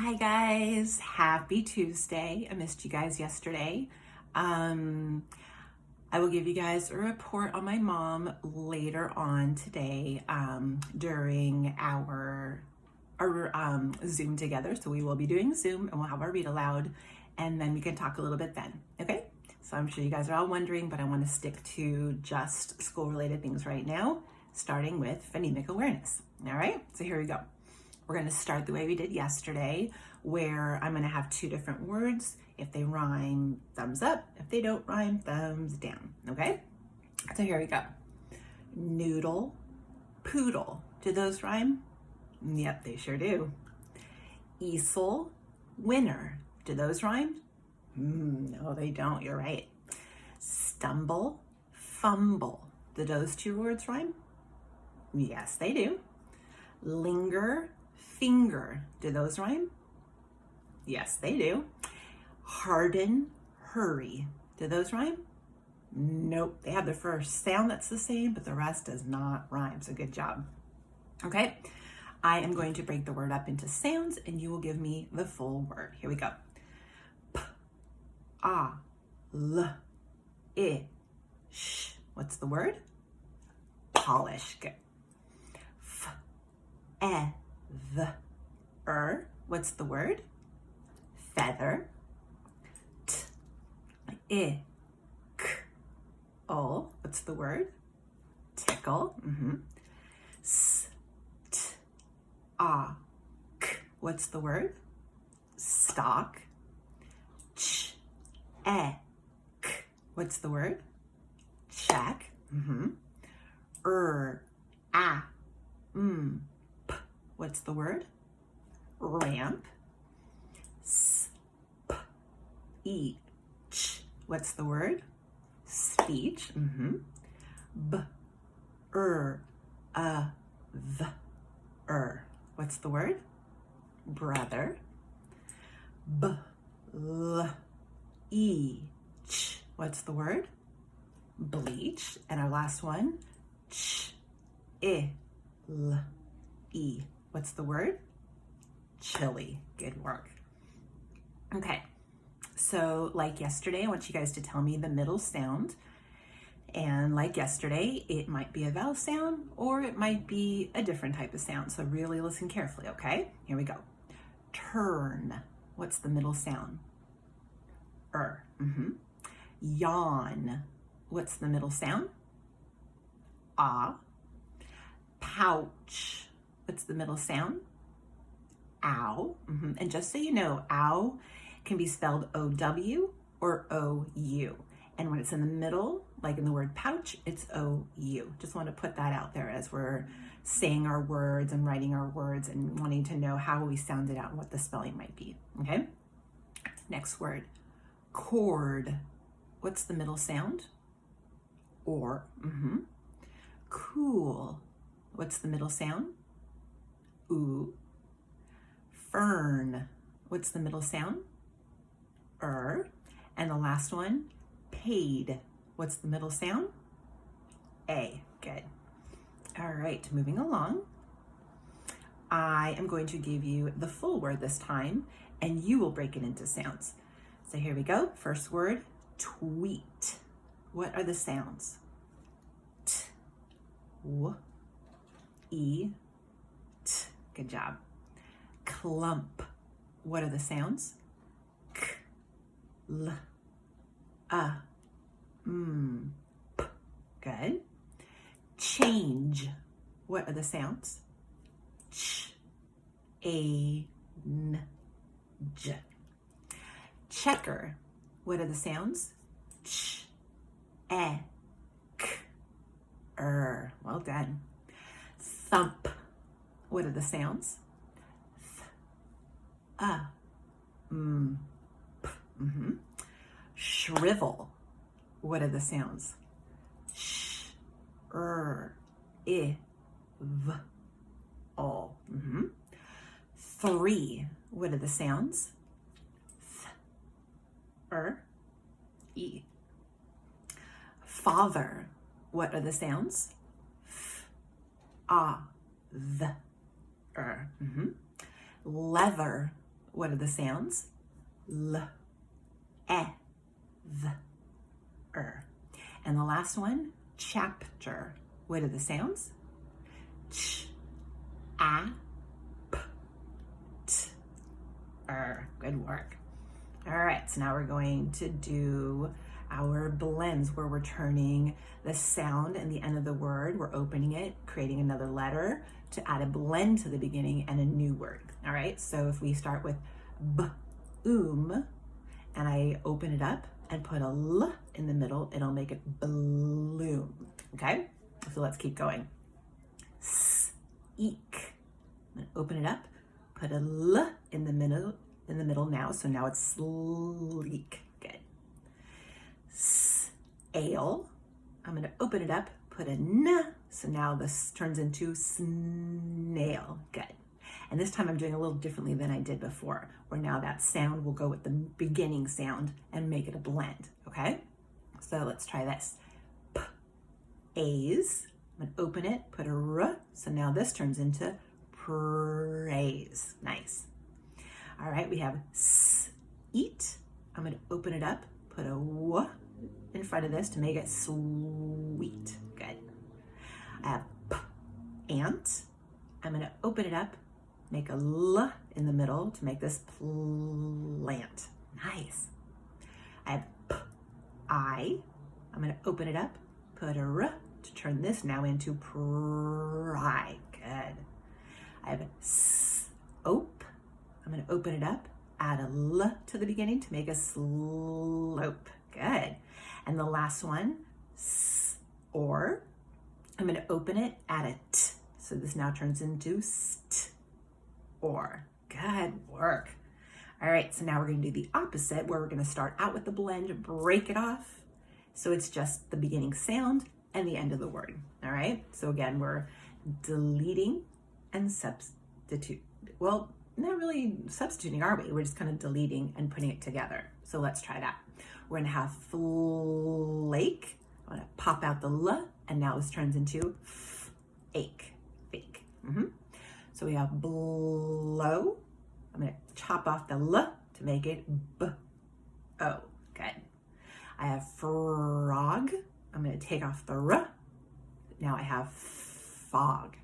Hi guys, happy Tuesday. I missed you guys yesterday. I will give you guys a report on my mom later on today during our Zoom together. So we will be doing Zoom and we'll have our read aloud and then we can talk a little bit then, okay? So I'm sure you guys are all wondering, but I want to stick to just school related things right now, starting with phonemic awareness. All right, so here we go. We're going to start the way we did yesterday, where I'm going to have two different words. If they rhyme, thumbs up. If they don't rhyme, thumbs down. Okay? So here we go. Noodle, poodle. Do those rhyme? Yep, they sure do. Easel, winner. Do those rhyme? No, they don't. You're right. Stumble, fumble. Do those two words rhyme? Yes, they do. Linger, finger. Do those rhyme? Yes, they do. Harden, hurry. Do those rhyme? Nope. They have the first sound that's the same, but the rest does not rhyme. So good job. Okay. I am going to break the word up into sounds and you will give me the full word. Here we go. P, a, l, I, sh. What's the word? Polish. Good. F, e, th, what's the word? Feather. T, I, k, o. What's the word? Tickle. S, t, a, k. What's the word? Stock. Ch, e, k. What's the word? Check. A, p. What's the word? Ramp. S, p, e, ch. What's the word? Speech. B, v, What's the word? Brother. B, l, e, ch. What's the word? Bleach. And our last one, ch, I, l, e. What's the word? Chili. Good work. Okay, so like yesterday, I want you guys to tell me the middle sound. And like yesterday, it might be a vowel sound or it might be a different type of sound. So really listen carefully, okay? Here we go. Turn. What's the middle sound? Yawn. What's the middle sound? Ah. Pouch. What's the middle sound? Ow. And just so you know, ow can be spelled O-W or O-U. And when it's in the middle, like in the word pouch, it's O-U. Just want to put that out there as we're saying our words and writing our words and wanting to know how we sound it out and what the spelling might be, okay? Next word, cord. What's the middle sound? Or. Cool. What's the middle sound? Ooh. Fern. What's the middle sound? And the last one, paid. What's the middle sound? A. Good. All right, moving along. I am going to give you the full word this time, and you will break it into sounds. So here we go. First word, tweet. What are the sounds? T, w, e, t. Good job. Clump. What are the sounds? K, l, a, p. Good. Change. What are the sounds? Ch, a, n, j. Checker. What are the sounds? Ch, e, k, Well done. Thump. What are the sounds? Th, p. Shrivel. What are the sounds? Sh, I, v, o. Three. What are the sounds? Th, e. Father. What are the sounds? F, a, th, Leather. What are the sounds? L, e, th, And the last one, chapter. What are the sounds? Ch, a, p, t, Good work. All right, so now we're going to do our blends where we're turning the sound and the end of the word. We're opening it, creating another letter to add a blend to the beginning and a new word. All right, so if we start with b, and I open it up and put a l in the middle, it'll make it bloom. Okay, so let's keep going. S, eek. I'm gonna open it up, put a l in the middle now, so now it's sleek. Good. S, ale. I'm gonna open it up, put a n, so now this turns into snail. Good. And this time I'm doing a little differently than I did before, where now that sound will go with the beginning sound and make it a blend, okay? So let's try this. P, a's. I'm gonna open it, put a r, so now this turns into praise. Nice. All right, we have s, eat. I'm gonna open it up, put a w in front of this to make it sweet. Good. I have p, ant. I'm gonna open it up, make a l in the middle to make this plant. Nice. I have p, I. I'm gonna open it up, put a r to turn this now into pry. Good. I have soap. I'm gonna open it up, add a l to the beginning to make a slope. Good. And the last one, or. I'm gonna open it, add a t. So this now turns into st, or. Good work. All right, so now we're gonna do the opposite, where we're gonna start out with the blend, break it off. So it's just the beginning sound and the end of the word. All right, so again, we're deleting and substitute. Well, not really substituting, are we? We're just kind of deleting and putting it together. So let's try that. We're gonna have flake. I'm gonna pop out the l, and now this turns into ache, fake. So we have blow. I'm gonna chop off the l to make it b-o. Good. I have frog. I'm gonna take off the r. Now I have fog.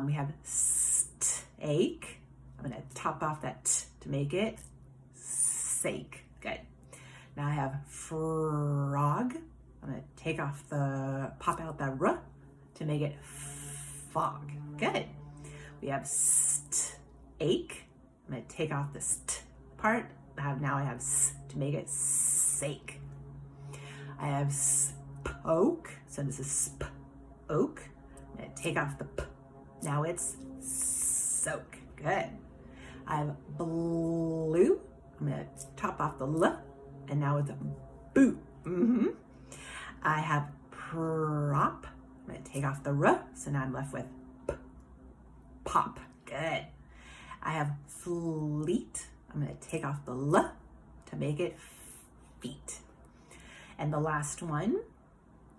We have steak. I'm gonna top off that t to make it sake. Good. Now I have frog. I'm gonna take off pop out that r to make it fog. Good. We have steak. I'm gonna take off the st part. Now I have s to make it sake. I have spoke. So this is spoke. I'm gonna take off the p. Now it's soak. Good. I have blue. I'm gonna top off the l, and now it's boo. I have prop. I'm gonna take off the r, so now I'm left with p, pop. Good. I have fleet. I'm gonna take off the l to make it feet. And the last one,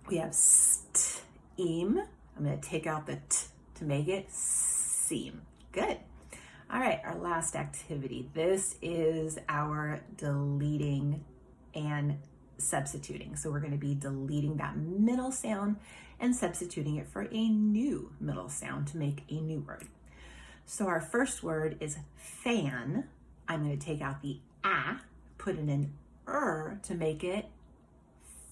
we have steam. I'm gonna take out the t to make it seam. Good. All right, our last activity. This is our deleting and substituting. So we're gonna be deleting that middle sound and substituting it for a new middle sound to make a new word. So our first word is fan. I'm gonna take out the a, put in an to make it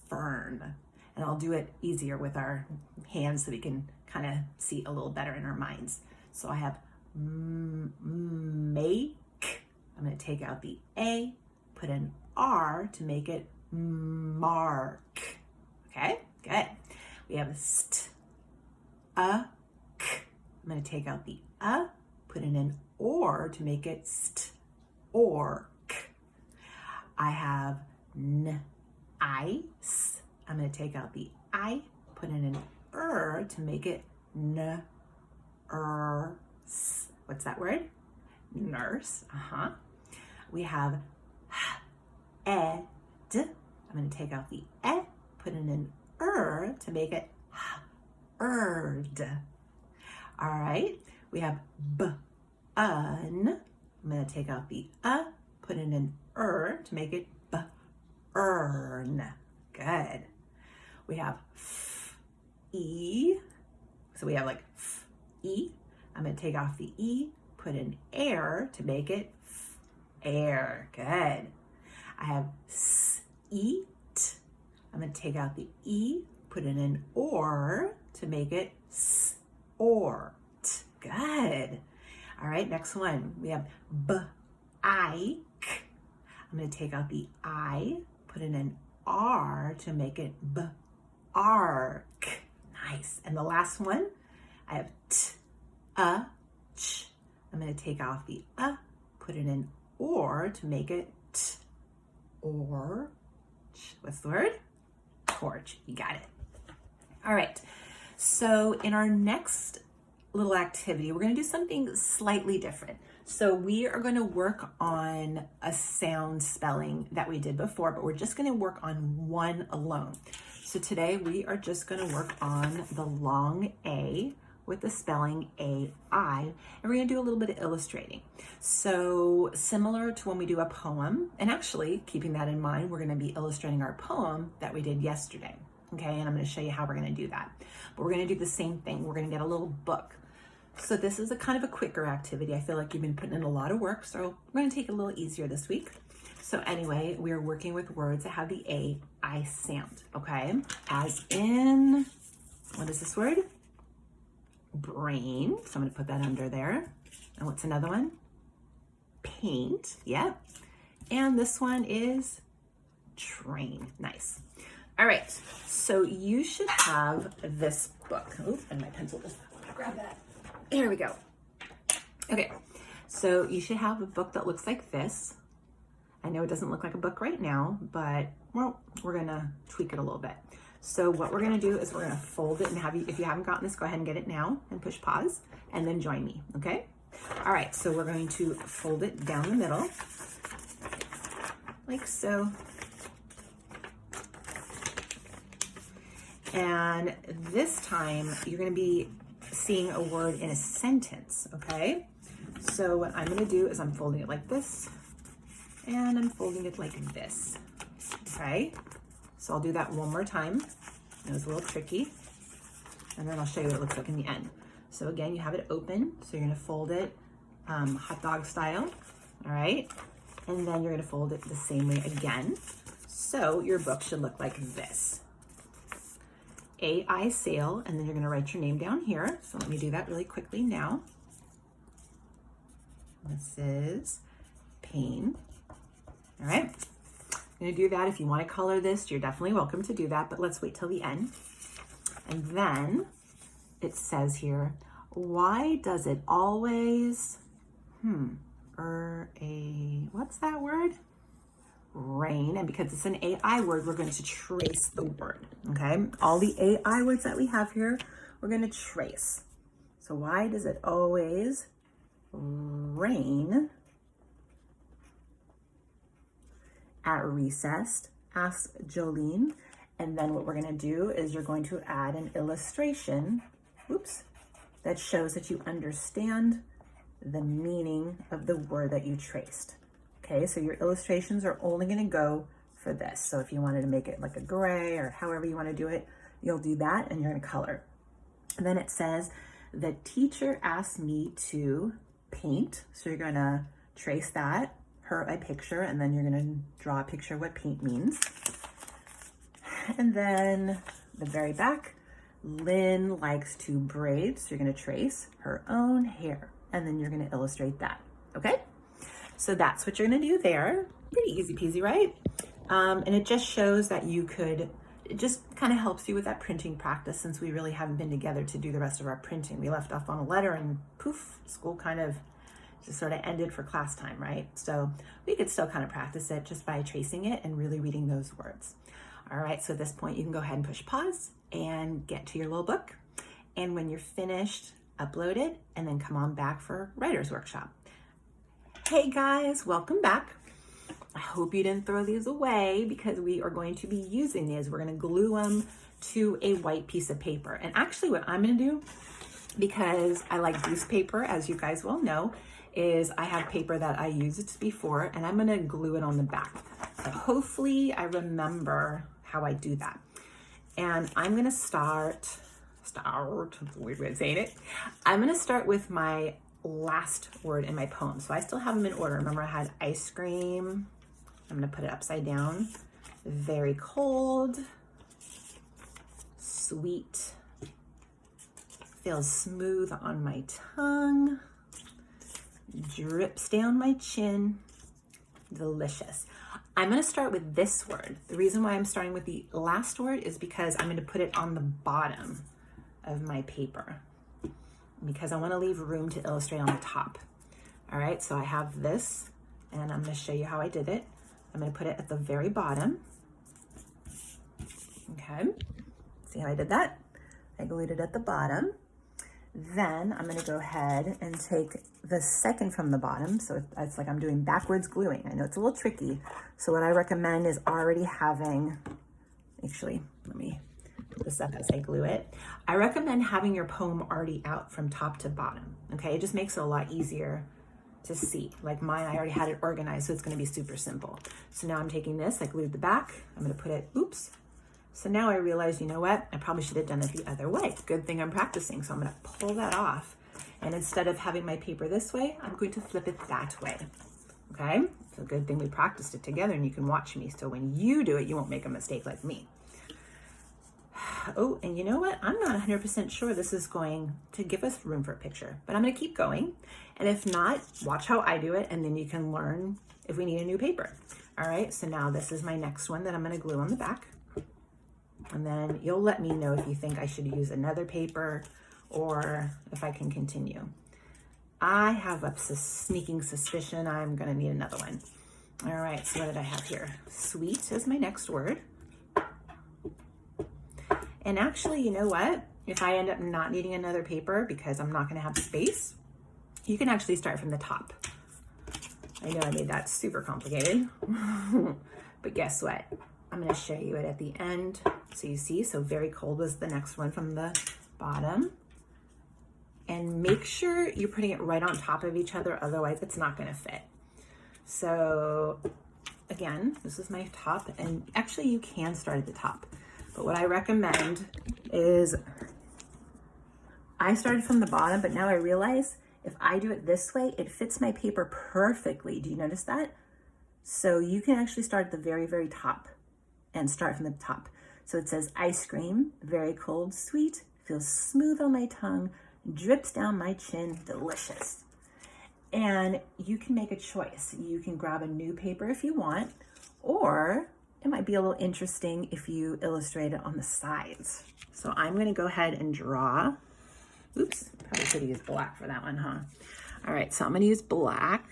fern. And I'll do it easier with our hands so we can kind of see a little better in our minds. So I have make. I'm going to take out the A, put an R to make it mark. Okay, good. We have st, k. I'm going to take out the put in an or to make it st, ork. I have ice. I'm going to take out the I, put in an to make it nurse. What's that word? Nurse. We have ed. I'm going to take out the put in an to make it erd. All right. We have bun. I'm going to take out the put in an to make it earn. Good. We have e. So we have like e. I'm going to take off the e, put an air to make it air. Good. I have eat. I'm going to take out the e, put in an or to make it ort. Good. All right, next one. We have bike. I'm going to take out the I, put in an R to make it arc. Nice. And the last one, I have ch. I'm going to take off the put in an or to make it or. What's the word? Torch. You got it. All right. So in our next little activity, we're going to do something slightly different. So we are going to work on a sound spelling that we did before, but we're just going to work on one alone. So today we are just going to work on the long A with the spelling A-I, and we're going to do a little bit of illustrating. So similar to when we do a poem, and actually keeping that in mind, we're going to be illustrating our poem that we did yesterday. Okay, and I'm going to show you how we're going to do that. But we're going to do the same thing. We're going to get a little book. So this is a kind of a quicker activity. I feel like you've been putting in a lot of work, so we're going to take it a little easier this week. So anyway, we are working with words that have the A-I sound, okay? As in, what is this word? Brain. So I'm going to put that under there. And what's another one? Paint. Yep. And this one is train. Nice. All right. So you should have this book. Oh, and my pencil just grab that. There we go. Okay. So you should have a book that looks like this. I know it doesn't look like a book right now, but well, we're going to tweak it a little bit. So what we're going to do is we're going to fold it and have you, if you haven't gotten this, go ahead and get it now and push pause and then join me. Okay. All right. So we're going to fold it down the middle like so. And this time you're going to be seeing a word in a sentence. Okay. So what I'm going to do is I'm folding it like this and I'm folding it like this. Okay. So I'll do that one more time. It was a little tricky. And then I'll show you what it looks like in the end. So again, you have it open. So you're gonna fold it hot dog style, all right? And then you're gonna fold it the same way again. So your book should look like this. A-I sail, and then you're gonna write your name down here. So let me do that really quickly now. This is Pain, all right? I'm going to do that. If you want to color this, you're definitely welcome to do that, but let's wait till the end. And then it says here, why does it always, what's that word? Rain. And because it's an AI word, we're going to trace the word, okay? All the AI words that we have here, we're going to trace. So why does it always rain at recess? Asked Jolene. And then what we're going to do is you're going to add an illustration, that shows that you understand the meaning of the word that you traced. Okay, so your illustrations are only going to go for this. So if you wanted to make it like a gray or however you want to do it, you'll do that and you're going to color. And then it says, the teacher asked me to paint. So you're going to trace that, a picture, and then you're going to draw a picture of what paint means. And then the very back, Lynn likes to braid. So you're going to trace her own hair, and then you're going to illustrate that. Okay. So that's what you're going to do there. Pretty easy peasy, right? And it just shows that it just kind of helps you with that printing practice, since we really haven't been together to do the rest of our printing. We left off on a letter and poof, school kind of just sort of ended for class time, right? So we could still kind of practice it just by tracing it and really reading those words. All right, so at this point you can go ahead and push pause and get to your little book. And when you're finished, upload it and then come on back for Writer's Workshop. Hey guys, welcome back. I hope you didn't throw these away, because we are going to be using these. We're going to glue them to a white piece of paper. And actually what I'm going to do, because I like goose paper, as you guys well know, is I have paper that I used before and I'm gonna glue it on the back. So hopefully I remember how I do that. And I'm gonna start, that's a weird way of saying it. I'm gonna start with my last word in my poem. So I still have them in order. Remember I had ice cream. I'm gonna put it upside down. Very cold, sweet, feels smooth on my tongue, drips down my chin, delicious. I'm gonna start with this word. The reason why I'm starting with the last word is because I'm gonna put it on the bottom of my paper because I wanna leave room to illustrate on the top. All right, so I have this and I'm gonna show you how I did it. I'm gonna put it at the very bottom. Okay, see how I did that? I glued it at the bottom. Then I'm gonna go ahead and take the second from the bottom. So it's like I'm doing backwards gluing. I know it's a little tricky. So what I recommend is already having, actually, let me put this up as I glue it. I recommend having your poem already out from top to bottom, okay? It just makes it a lot easier to see. Like mine, I already had it organized, so it's gonna be super simple. So now I'm taking this, I glued the back, I'm gonna put it, oops. So now I realize, you know what? I probably should have done it the other way. Good thing I'm practicing. So I'm gonna pull that off. And instead of having my paper this way, I'm going to flip it that way, okay? So good thing we practiced it together and you can watch me. So when you do it, you won't make a mistake like me. Oh, and you know what? I'm not 100% sure this is going to give us room for a picture, but I'm gonna keep going. And if not, watch how I do it and then you can learn if we need a new paper. All right, so now this is my next one that I'm gonna glue on the back. And then you'll let me know if you think I should use another paper or if I can continue. I have a sneaking suspicion I'm gonna need another one. All right, so what did I have here? Sweet is my next word. And actually, you know what? If I end up not needing another paper because I'm not gonna have space, you can actually start from the top. I know I made that super complicated, but guess what? I'm gonna show you it at the end. So you see, so very cold was the next one from the bottom. And make sure you're putting it right on top of each other, otherwise it's not gonna fit. So again, this is my top, and actually you can start at the top. But what I recommend is, I started from the bottom, but now I realize if I do it this way, it fits my paper perfectly. Do you notice that? So you can actually start at the very, very top and start from the top. So it says ice cream, very cold, sweet, feels smooth on my tongue, drips down my chin, delicious. And you can make a choice. You can grab a new paper if you want, or it might be a little interesting if you illustrate it on the sides. So I'm gonna go ahead and draw. Oops, probably could have used black for that one, huh? All right, so I'm gonna use black.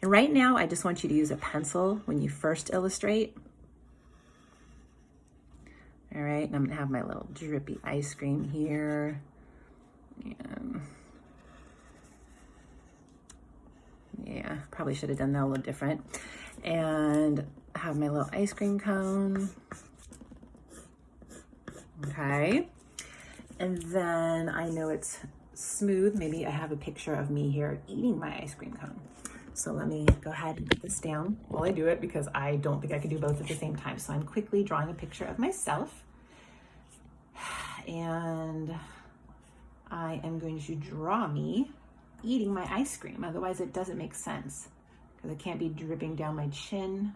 And right now, I just want you to use a pencil when you first illustrate. All right, and I'm gonna have my little drippy ice cream here. And yeah, probably should have done that a little different. And I have my little ice cream cone. Okay. And then I know it's smooth. Maybe I have a picture of me here eating my ice cream cone. So let me go ahead and put this down while I do it because I don't think I can do both at the same time. So I'm quickly drawing a picture of myself. And I am going to draw me eating my ice cream. Otherwise it doesn't make sense because it can't be dripping down my chin.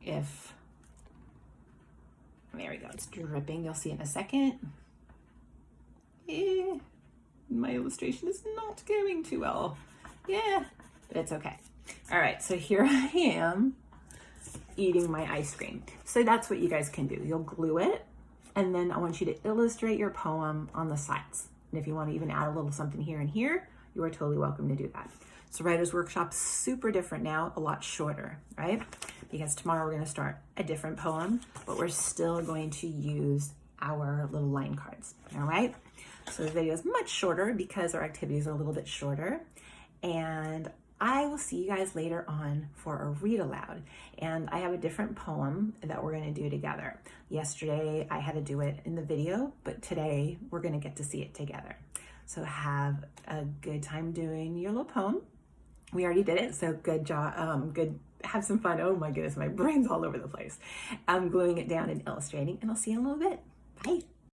If, there we go, it's dripping. You'll see in a second. My illustration is not going too well. Yeah, but it's okay. All right, so here I am eating my ice cream. So that's what you guys can do. You'll glue it, and then I want you to illustrate your poem on the sides. And if you want to even add a little something here and here, you are totally welcome to do that. So Writer's Workshop's super different now, a lot shorter, right? Because tomorrow we're going to start a different poem, but we're still going to use our little line cards, all right? So the video is much shorter because our activities are a little bit shorter. And I will see you guys later on for a read aloud. And I have a different poem that we're going to do together. Yesterday I had to do it in the video, but today we're going to get to see it together. So have a good time doing your little poem. We already did it, so good job. Good. Have some fun. Oh my goodness, my brain's all over the place. I'm gluing it down and illustrating, and I'll see you in a little bit. Bye.